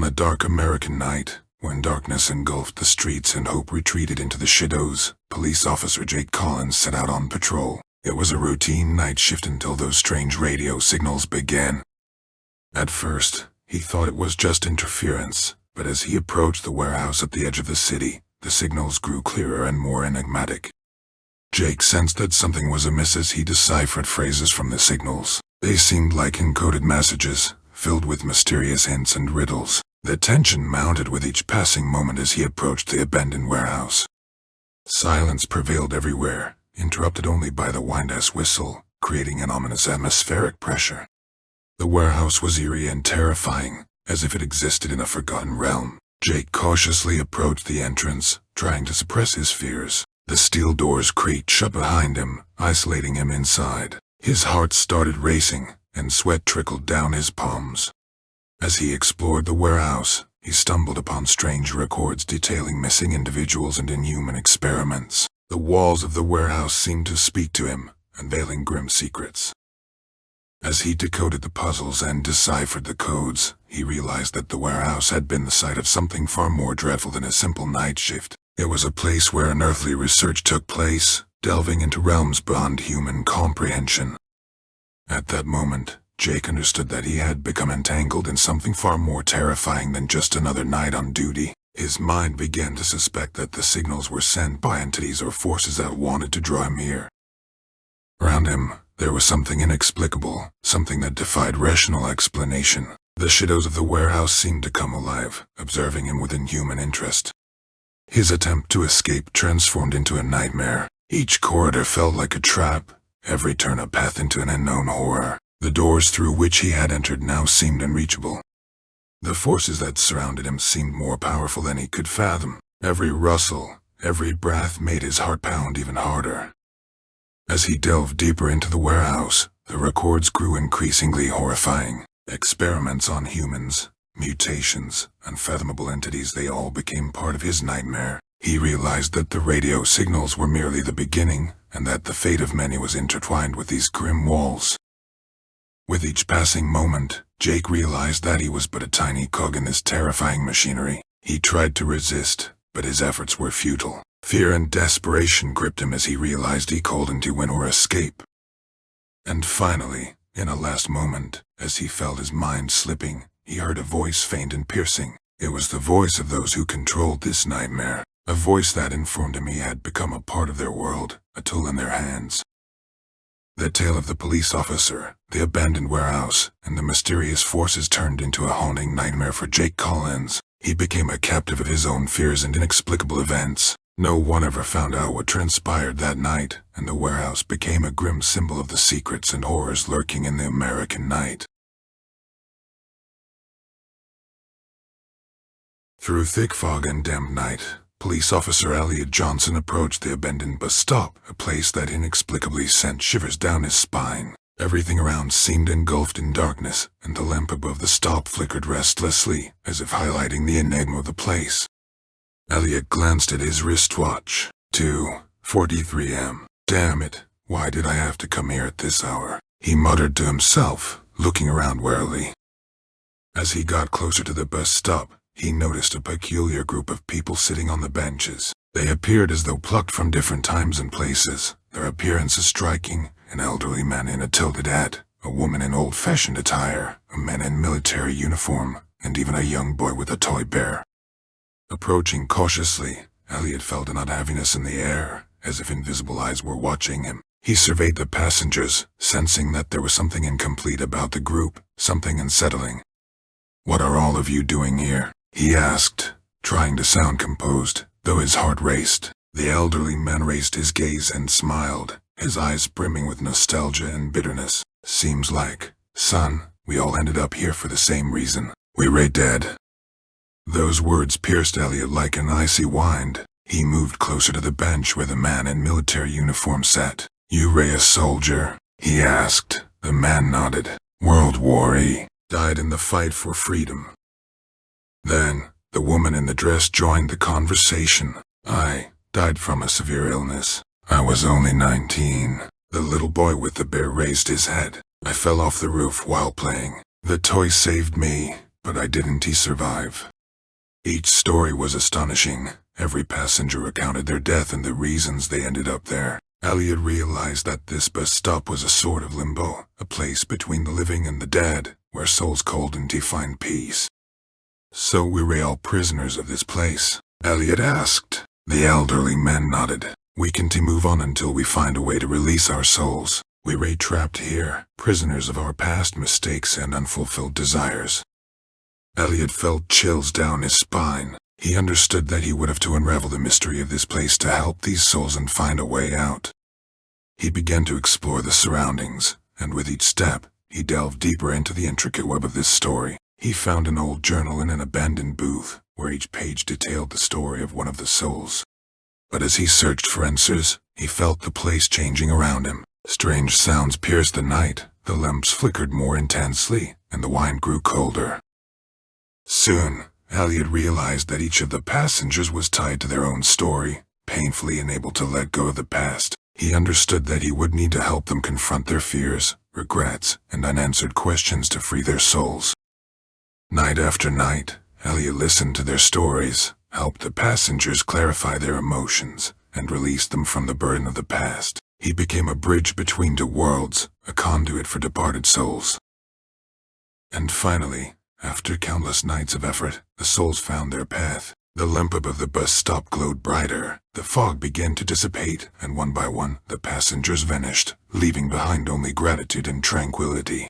On a dark American night, when darkness engulfed the streets and hope retreated into the shadows, police officer Jake Collins set out on patrol. It was a routine night shift until those strange radio signals began. At first, he thought it was just interference, but as he approached the warehouse at the edge of the city, the signals grew clearer and more enigmatic. Jake sensed that something was amiss as he deciphered phrases from the signals. They seemed like encoded messages, filled with mysterious hints and riddles. The tension mounted with each passing moment as he approached the abandoned warehouse. Silence prevailed everywhere, interrupted only by the wind-ass whistle, creating an ominous atmospheric pressure. The warehouse was eerie and terrifying, as if it existed in a forgotten realm. Jake cautiously approached the entrance, trying to suppress his fears. The steel doors creaked shut behind him, isolating him inside. His heart started racing, and sweat trickled down his palms. As he explored the warehouse, he stumbled upon strange records detailing missing individuals and inhuman experiments. The walls of the warehouse seemed to speak to him, unveiling grim secrets. As he decoded the puzzles and deciphered the codes, he realized that the warehouse had been the site of something far more dreadful than a simple night shift. It was a place where unearthly research took place, delving into realms beyond human comprehension. At that moment, Jake understood that he had become entangled in something far more terrifying than just another night on duty. His mind began to suspect that the signals were sent by entities or forces that wanted to draw him here. Around him, there was something inexplicable, something that defied rational explanation. The shadows of the warehouse seemed to come alive, observing him with inhuman interest. His attempt to escape transformed into a nightmare. Each corridor felt like a trap, every turn a path into an unknown horror. The doors through which he had entered now seemed unreachable. The forces that surrounded him seemed more powerful than he could fathom. Every rustle, every breath made his heart pound even harder. As he delved deeper into the warehouse, the records grew increasingly horrifying. Experiments on humans, mutations, unfathomable entities, they all became part of his nightmare. He realized that the radio signals were merely the beginning, and that the fate of many was intertwined with these grim walls. With each passing moment, Jake realized that he was but a tiny cog in this terrifying machinery. He tried to resist, but his efforts were futile. Fear and desperation gripped him as he realized he couldn't win or escape. And finally, in a last moment, as he felt his mind slipping, he heard a voice faint and piercing. It was the voice of those who controlled this nightmare, a voice that informed him he had become a part of their world, a tool in their hands. The tale of the police officer, the abandoned warehouse, and the mysterious forces turned into a haunting nightmare for Jake Collins. He became a captive of his own fears and inexplicable events. No one ever found out what transpired that night, and the warehouse became a grim symbol of the secrets and horrors lurking in the American night. Through thick fog and damp night, Police Officer Elliot Johnson approached the abandoned bus stop, a place that inexplicably sent shivers down his spine. Everything around seemed engulfed in darkness, and the lamp above the stop flickered restlessly, as if highlighting the enigma of the place. Elliot glanced at his wristwatch. 2:43 a.m. Damn it, why did I have to come here at this hour? He muttered to himself, looking around warily. As he got closer to the bus stop, he noticed a peculiar group of people sitting on the benches. They appeared as though plucked from different times and places, their appearances striking: an elderly man in a tilted hat, a woman in old-fashioned attire, a man in military uniform, and even a young boy with a toy bear. Approaching cautiously, Elliot felt an unhappiness in the air, as if invisible eyes were watching him. He surveyed the passengers, sensing that there was something incomplete about the group, something unsettling. "What are all of you doing here?" he asked, trying to sound composed, though his heart raced. The elderly man raised his gaze and smiled, his eyes brimming with nostalgia and bitterness. "Seems like, son, we all ended up here for the same reason. We Ray dead." Those words pierced Elliot like an icy wind. He moved closer to the bench where the man in military uniform sat. "You Ray a soldier?" he asked. The man nodded. "World War E. Died in the fight for freedom." Then, the woman in the dress joined the conversation. "I died from a severe illness. I was only 19. The little boy with the bear raised his head. "I fell off the roof while playing. The toy saved me. but I didn't survive. Each story was astonishing. Every passenger recounted their death and the reasons they ended up there. Elliot realized that this bus stop was a sort of limbo, a place between the living and the dead, where souls couldn't find peace. "So we're all prisoners of this place?" Elliot asked. The elderly man nodded. "We can move on until we find a way to release our souls. We're trapped here, prisoners of our past mistakes and unfulfilled desires." Elliot felt chills down his spine. He understood that he would have to unravel the mystery of this place to help these souls and find a way out. He began to explore the surroundings, and with each step, he delved deeper into the intricate web of this story. He found an old journal in an abandoned booth, where each page detailed the story of one of the souls. But as he searched for answers, he felt the place changing around him. Strange sounds pierced the night, the lamps flickered more intensely, and the wine grew colder. Soon, Elliot realized that each of the passengers was tied to their own story, painfully unable to let go of the past. He understood that he would need to help them confront their fears, regrets, and unanswered questions to free their souls. Night after night, Elliot listened to their stories, helped the passengers clarify their emotions, and released them from the burden of the past. He became a bridge between two worlds, a conduit for departed souls. And finally, after countless nights of effort, the souls found their path. The lamp above the bus stop glowed brighter, the fog began to dissipate, and one by one, the passengers vanished, leaving behind only gratitude and tranquility.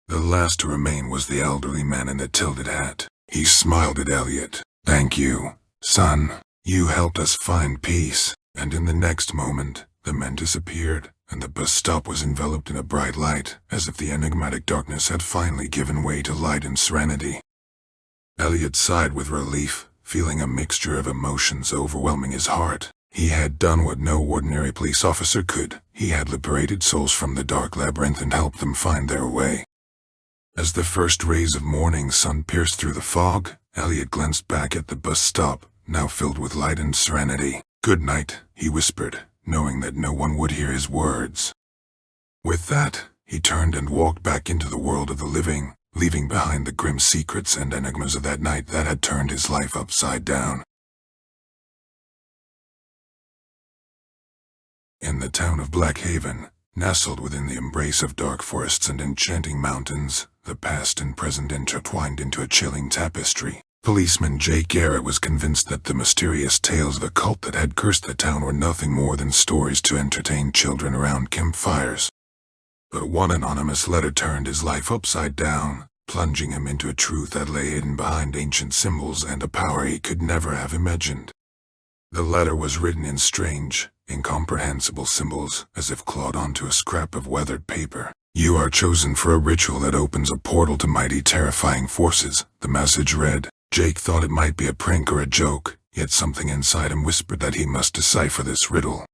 The last to remain was the elderly man in the tilted hat. He smiled at Elliot. "Thank you, son. You helped us find peace." And in the next moment, the man disappeared, and the bus stop was enveloped in a bright light, as if the enigmatic darkness had finally given way to light and serenity. Elliot sighed with relief, feeling a mixture of emotions overwhelming his heart. He had done what no ordinary police officer could. He had liberated souls from the dark labyrinth and helped them find their way. As the first rays of morning sun pierced through the fog, Elliot glanced back at the bus stop, now filled with light and serenity. "Good night," he whispered, knowing that no one would hear his words. With that, he turned and walked back into the world of the living, leaving behind the grim secrets and enigmas of that night that had turned his life upside down. In the town of Blackhaven, nestled within the embrace of dark forests and enchanting mountains, the past and present intertwined into a chilling tapestry. Policeman Jake Garrett was convinced that the mysterious tales of a cult that had cursed the town were nothing more than stories to entertain children around campfires. But one anonymous letter turned his life upside down, plunging him into a truth that lay hidden behind ancient symbols and a power he could never have imagined. The letter was written in strange, incomprehensible symbols, as if clawed onto a scrap of weathered paper. "You are chosen for a ritual that opens a portal to mighty terrifying forces," the message read. Jake thought it might be a prank or a joke, yet something inside him whispered that he must decipher this riddle.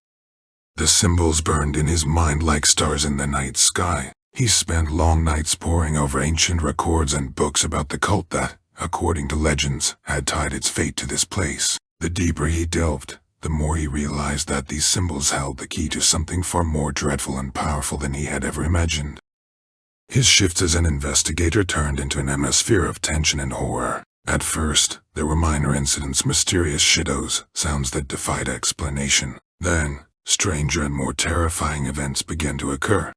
The symbols burned in his mind like stars in the night sky. He spent long nights poring over ancient records and books about the cult that, according to legends, had tied its fate to this place. The deeper he delved, the more he realized that these symbols held the key to something far more dreadful and powerful than he had ever imagined. His shift as an investigator turned into an atmosphere of tension and horror. At first, there were minor incidents, mysterious shadows, sounds that defied explanation. Then, stranger and more terrifying events began to occur.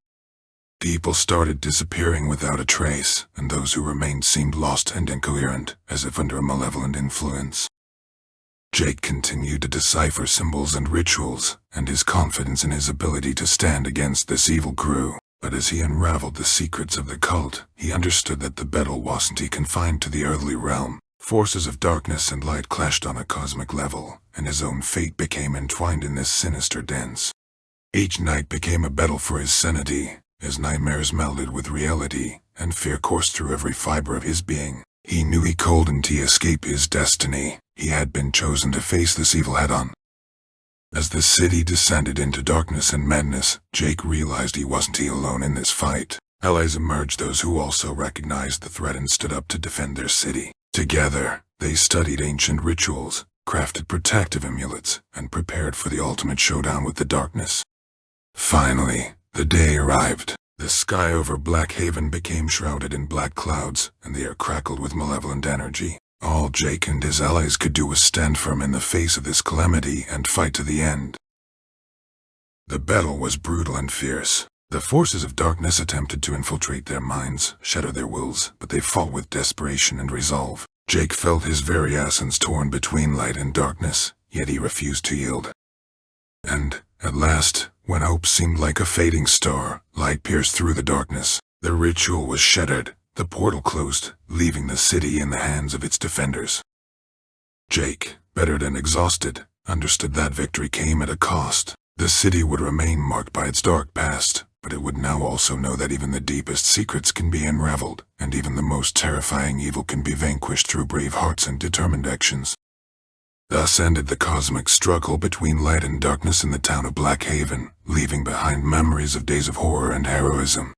People started disappearing without a trace, and those who remained seemed lost and incoherent, as if under a malevolent influence. Jake continued to decipher symbols and rituals, and his confidence in his ability to stand against this evil grew. But as he unraveled the secrets of the cult, he understood that the battle wasn't confined to the earthly realm. Forces of darkness and light clashed on a cosmic level, and his own fate became entwined in this sinister dance. Each night became a battle for his sanity, as nightmares melded with reality, and fear coursed through every fiber of his being. He knew he couldn't escape his destiny. He had been chosen to face this evil head-on. As the city descended into darkness and madness, Jake realized he wasn't alone in this fight. Allies emerged, those who also recognized the threat and stood up to defend their city. Together, they studied ancient rituals, crafted protective amulets, and prepared for the ultimate showdown with the darkness. Finally, the day arrived. The sky over Black Haven became shrouded in black clouds, and the air crackled with malevolent energy. All Jake and his allies could do was stand firm in the face of this calamity and fight to the end. The battle was brutal and fierce. The forces of darkness attempted to infiltrate their minds, shatter their wills, but they fought with desperation and resolve. Jake felt his very essence torn between light and darkness, yet he refused to yield. And, at last, when hope seemed like a fading star, light pierced through the darkness. The ritual was shattered, the portal closed, leaving the city in the hands of its defenders. Jake, battered and exhausted, understood that victory came at a cost. The city would remain marked by its dark past, but it would now also know that even the deepest secrets can be unraveled, and even the most terrifying evil can be vanquished through brave hearts and determined actions. Thus ended the cosmic struggle between light and darkness in the town of Black Haven, leaving behind memories of days of horror and heroism.